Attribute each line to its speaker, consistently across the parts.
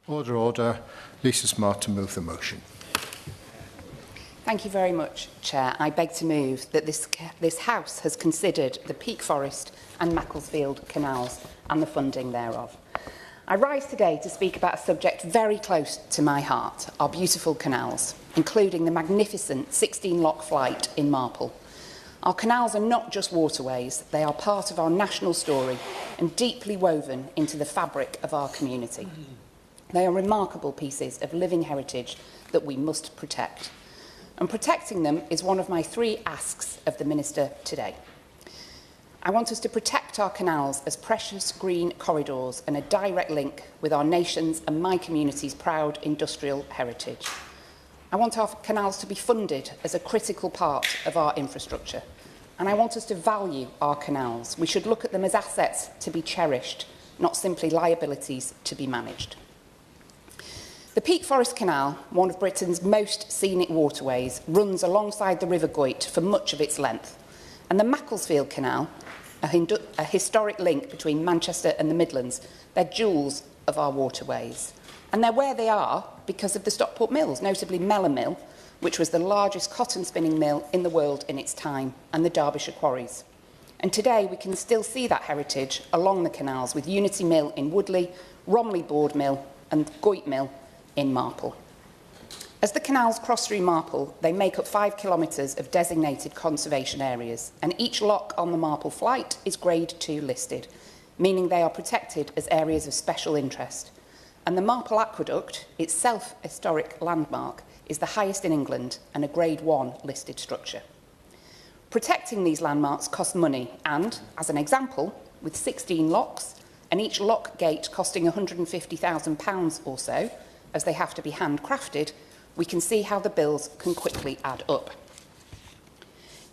Speaker 1: Order, order. Lisa Smart to move the motion.
Speaker 2: Thank you very much, Chair. I beg to move that this House has considered the Peak Forest and Macclesfield canals and the funding thereof. I rise today to speak about a subject very close to my heart, our beautiful canals, including the magnificent 16-lock flight in Marple. Our canals are not just waterways, they are part of our national story and deeply woven into the fabric of our community. They are remarkable pieces of living heritage that we must protect. And protecting them is one of my 3 asks of the Minister today. I want us to protect our canals as precious green corridors and a direct link with our nation's and my community's proud industrial heritage. I want our canals to be funded as a critical part of our infrastructure. And I want us to value our canals. We should look at them as assets to be cherished, not simply liabilities to be managed. The Peak Forest Canal, one of Britain's most scenic waterways, runs alongside the River Goyt for much of its length. And the Macclesfield Canal, a historic link between Manchester and the Midlands, they're jewels of our waterways. And they're where they are because of the Stockport mills, notably Mellor Mill, which was the largest cotton spinning mill in the world in its time, and the Derbyshire quarries. And today we can still see that heritage along the canals with Unity Mill in Woodley, Romley Board Mill and Goyt Mill in Marple. As the canals cross through Marple, they make up 5 kilometres of designated conservation areas, and each lock on the Marple flight is Grade 2 listed, meaning they are protected as areas of special interest. And the Marple Aqueduct, itself a historic landmark, is the highest in England and a Grade 1 listed structure. Protecting these landmarks costs money and, as an example, with 16 locks, and each lock gate costing £150,000 or so, as they have to be handcrafted, we can see how the bills can quickly add up.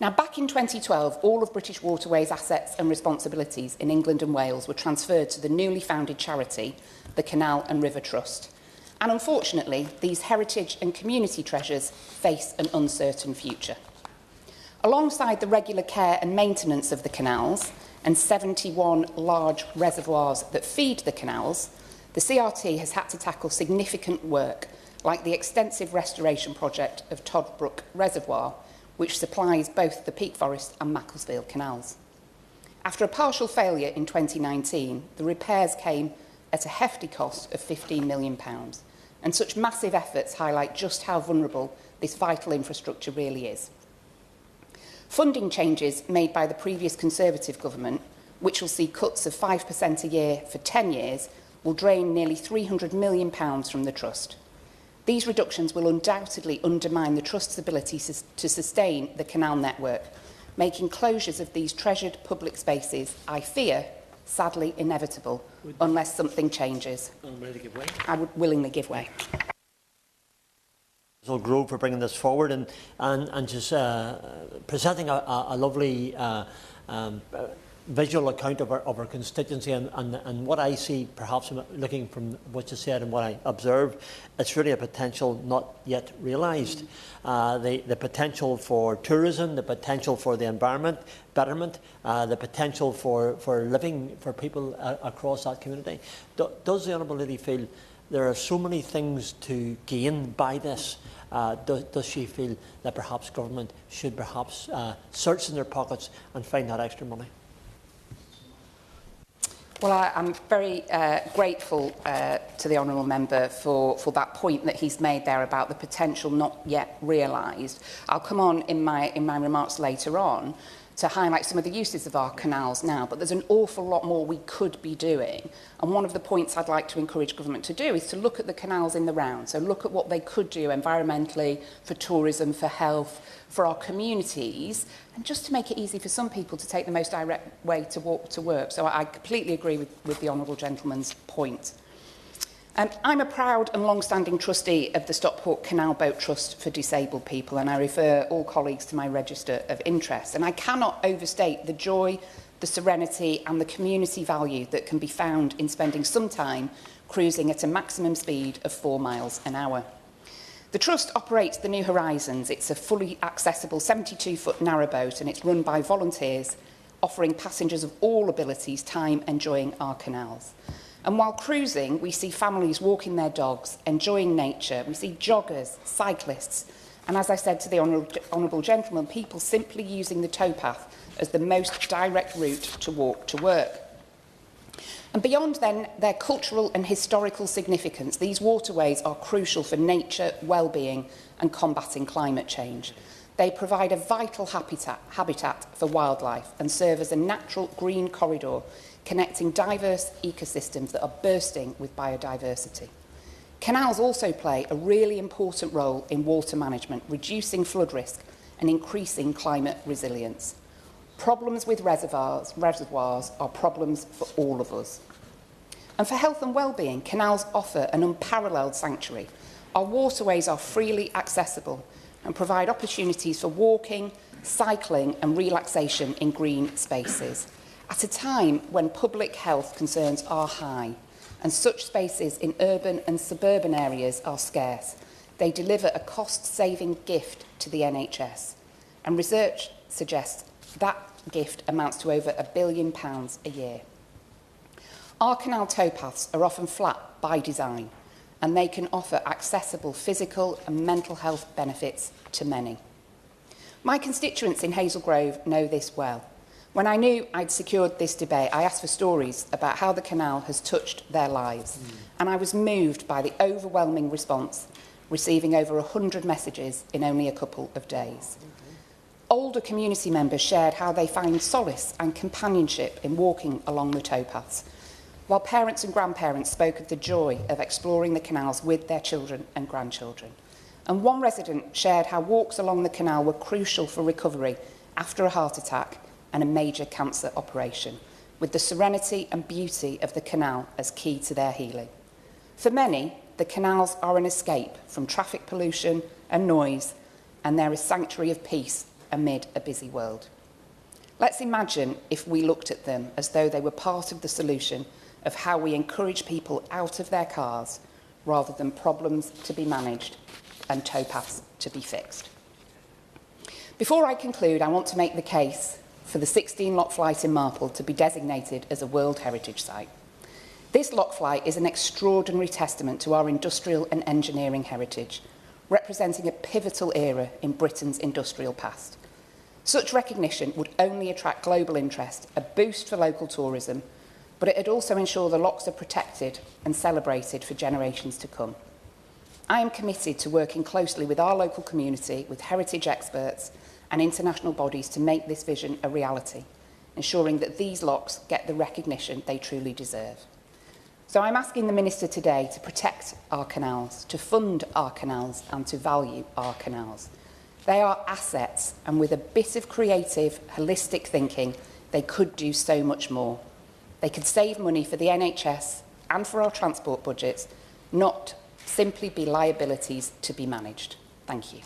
Speaker 2: Now, back in 2012, all of British Waterways' assets and responsibilities in England and Wales were transferred to the newly founded charity, the Canal and River Trust. And unfortunately, these heritage and community treasures face an uncertain future. Alongside the regular care and maintenance of the canals and 71 large reservoirs that feed the canals, the CRT has had to tackle significant work, like the extensive restoration project of Toddbrook Reservoir, which supplies both the Peak Forest and Macclesfield canals. After a partial failure in 2019, the repairs came at a hefty cost of £15 million, and such massive efforts highlight just how vulnerable this vital infrastructure really is. Funding changes made by the previous Conservative government, which will see cuts of 5% a year for 10 years, will drain nearly £300 million from the Trust. These reductions will undoubtedly undermine the Trust's ability to sustain the canal network, making closures of these treasured public spaces, I fear, sadly inevitable, unless something changes. I would willingly give way.
Speaker 3: Grove for bringing this forward and just presenting a lovely visual account of our constituency and what I see, perhaps looking from what you said and what I observed, it's really a potential not yet realised. The potential for tourism, the potential for the environment betterment, the potential for living for people across that community. Does the Honourable Lady feel there are so many things to gain by this? Does she feel that perhaps government should perhaps search in their pockets and find that extra money?
Speaker 2: Well, I'm very grateful to the Honourable Member for that point that he's made there about the potential not yet realised. I'll come on in my remarks later on to highlight some of the uses of our canals now, but there's an awful lot more we could be doing. And one of the points I'd like to encourage government to do is to look at the canals in the round. So look at what they could do environmentally, for tourism, for health, for our communities, and just to make it easy for some people to take the most direct way to walk to work. So I completely agree with the Honourable Gentleman's point. I'm a proud and long-standing trustee of the Stockport Canal Boat Trust for Disabled People, and I refer all colleagues to my register of interest. And I cannot overstate the joy, the serenity and the community value that can be found in spending some time cruising at a maximum speed of 4 miles an hour. The Trust operates the New Horizons. It's a fully accessible 72-foot narrowboat, and it's run by volunteers, offering passengers of all abilities time enjoying our canals. And while cruising, we see families walking their dogs, enjoying nature. We see joggers, cyclists, and as I said to the honourable gentleman, people simply using the towpath as the most direct route to walk to work. And beyond then their cultural and historical significance, these waterways are crucial for nature, well-being and combating climate change. They provide a vital habitat for wildlife and serve as a natural green corridor connecting diverse ecosystems that are bursting with biodiversity. Canals also play a really important role in water management, reducing flood risk and increasing climate resilience. Problems with reservoirs are problems for all of us. And for health and well-being, canals offer an unparalleled sanctuary. Our waterways are freely accessible and provide opportunities for walking, cycling and relaxation in green spaces, at a time when public health concerns are high and such spaces in urban and suburban areas are scarce. They deliver a cost-saving gift to the NHS, and research suggests that gift amounts to over £1 billion a year. Our canal towpaths are often flat by design, and they can offer accessible physical and mental health benefits to many. My constituents in Hazel Grove know this well. When I knew I'd secured this debate, I asked for stories about how the canal has touched their lives, and I was moved by the overwhelming response, receiving over 100 messages in only a couple of days. Older community members shared how they find solace and companionship in walking along the towpaths, while parents and grandparents spoke of the joy of exploring the canals with their children and grandchildren. And one resident shared how walks along the canal were crucial for recovery after a heart attack and a major cancer operation, with the serenity and beauty of the canal as key to their healing. For many, the canals are an escape from traffic pollution and noise, and they're a sanctuary of peace amid a busy world. Let's imagine if we looked at them as though they were part of the solution of how we encourage people out of their cars rather than problems to be managed and towpaths to be fixed. Before I conclude, I want to make the case for the 16 lock flight in Marple to be designated as a World Heritage Site. This lock flight is an extraordinary testament to our industrial and engineering heritage, representing a pivotal era in Britain's industrial past. Such recognition would only attract global interest, a boost for local tourism, but it would also ensure the locks are protected and celebrated for generations to come. I am committed to working closely with our local community, with heritage experts and international bodies to make this vision a reality, ensuring that these locks get the recognition they truly deserve. So I'm asking the Minister today to protect our canals, to fund our canals and to value our canals. They are assets, and with a bit of creative, holistic thinking, they could do so much more. They could save money for the NHS and for our transport budgets, not simply be liabilities to be managed. Thank you.